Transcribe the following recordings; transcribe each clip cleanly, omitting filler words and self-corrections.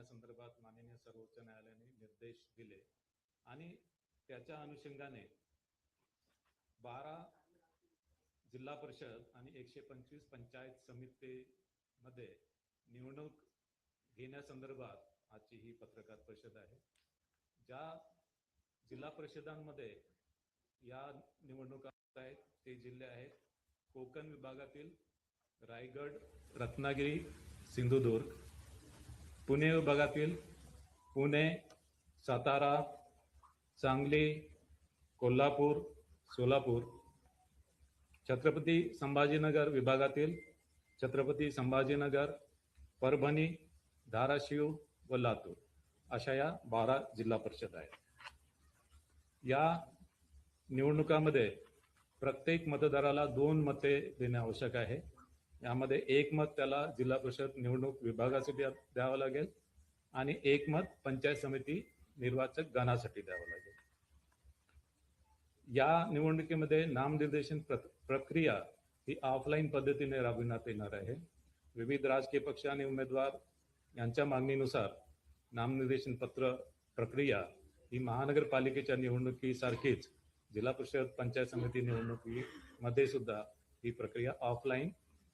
घेण्यासंदर्भात माननीय सर्वोच्च न्यायालयाने निर्देश दिले आणि त्याच्या अनुषंगाने 12 जिल्हा परिषद आणि 125 पंचायत समितीमध्ये निवडणूक घेण्यासंदर्भात आजची ही पत्रकार परिषद आहे। ज्या जिल्हा परिषदांमध्ये या निवडणुका आहेत ते जिल्हे आहेत कोकण विभागातील रायगड, रत्नागिरी, सिंधुदुर्ग, पुणे विभागातील पुणे, सातारा, सांगली, कोल्हापूर, सोलापूर, छत्रपती संभाजीनगर विभागातील छत्रपती संभाजीनगर, परभणी, धाराशिव व लातूर अशा या 12 जिल्हा परिषद आहेत। या निवडणुकामध्ये प्रत्येक मतदाराला 2 मते देणे आवश्यक आहे। यामध्ये 1 मत त्याला जिल्हा परिषद निवडणूक विभागासाठी द्यावं लागेल आणि 1 मत पंचायत समिती निर्वाचक गणासाठी द्यावं लागेल। या निवडणुकीमध्ये नामनिर्देशन प्रक्रिया ही ऑफलाईन पद्धतीने राबविण्यात येणार आहे। विविध राजकीय पक्ष आणि उमेदवार यांच्या मागणीनुसार नामनिर्देशन पत्र प्रक्रिया ही महानगरपालिकेच्या निवडणुकीसारखीच जिल्हा परिषद पंचायत समिती निवडणुकीमध्ये सुद्धा ही प्रक्रिया ऑफलाईन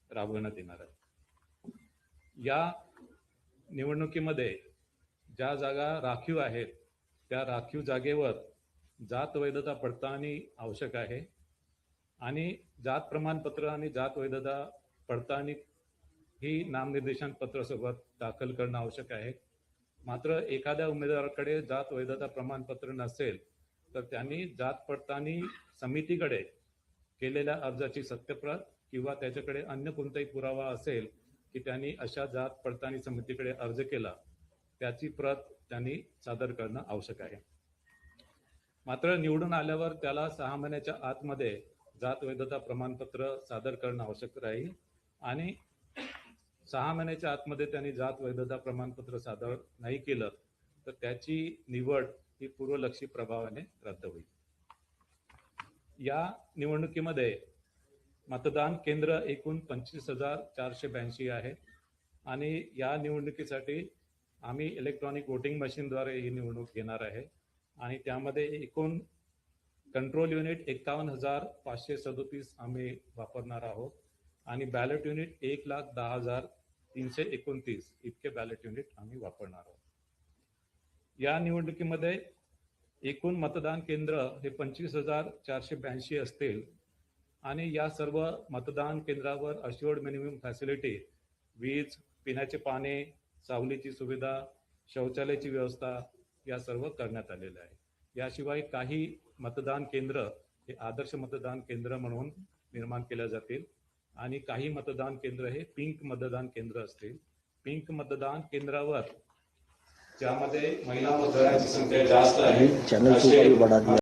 राबवण्यात येणार आहे। या निवडणुकीमध्ये ज्या जागा राखीव आहेत त्या राखीव जागेवर जात वैधता पडताळणी आवश्यक आहे आणि जात प्रमाणपत्र आणि जात वैधता पडताळणी ही नामनिर्देशन पत्रासोबत दाखल करणं आवश्यक आहे। मात्र एखाद्या उमेदवाराकडे जात वैधता प्रमाणपत्र नसेल तर त्यांनी जात पडताळणी समितीकडे केलेल्या अर्जाची सत्यप्रत किंवा त्याच्याकडे अन्य कोणताही पुरावा असेल की त्यांनी अशा जात पडताळणी समितीकडे अर्ज केला त्याची प्रत त्यांनी सादर करणं आवश्यक आहे। मात्र निवडून आल्यावर त्याला 6 महिन्याच्या आतमध्ये जात वैधता प्रमाणपत्र सादर करणं आवश्यक राहील आणि 6 महिन्याच्या आतमध्ये त्यांनी जात वैधता प्रमाणपत्र सादर नाही केलं तर त्याची निवड ही पूर्वलक्षी प्रभावाने रद्द होईल। या निवडणुकीमध्ये मतदान केंद्र एकूण 25,482 आहे आणि या निवडणुकीसाठी आम्ही इलेक्ट्रॉनिक वोटिंग मशीनद्वारे ही निवडणूक घेणार आहे आणि त्यामध्ये एकूण कंट्रोल युनिट 51,537 आम्ही वापरणार आहोत आणि बॅलेट युनिट 1,10,329 इतके बॅलेट युनिट आम्ही वापरणार आहोत। या निवडणुकीमध्ये एकूण मतदान केंद्र हे 25,482 असतील आणि या सर्व मतदान केंद्रावर अश्युअर्ड मिनिमम फॅसिलिटी वीज, पिण्याचे पाणी, सावलीची सुविधा, शौचालयाची व्यवस्था या सर्व करण्यात आलेल्या आहे। याशिवाय काही मतदान केंद्र हे आदर्श मतदान केंद्र म्हणून निर्माण केले जातील आणि काही मतदान केंद्र हे पिंक मतदान केंद्र असतील। पिंक मतदान केंद्रावर ज्यामध्ये महिला मतदारांची संख्या जास्त आहे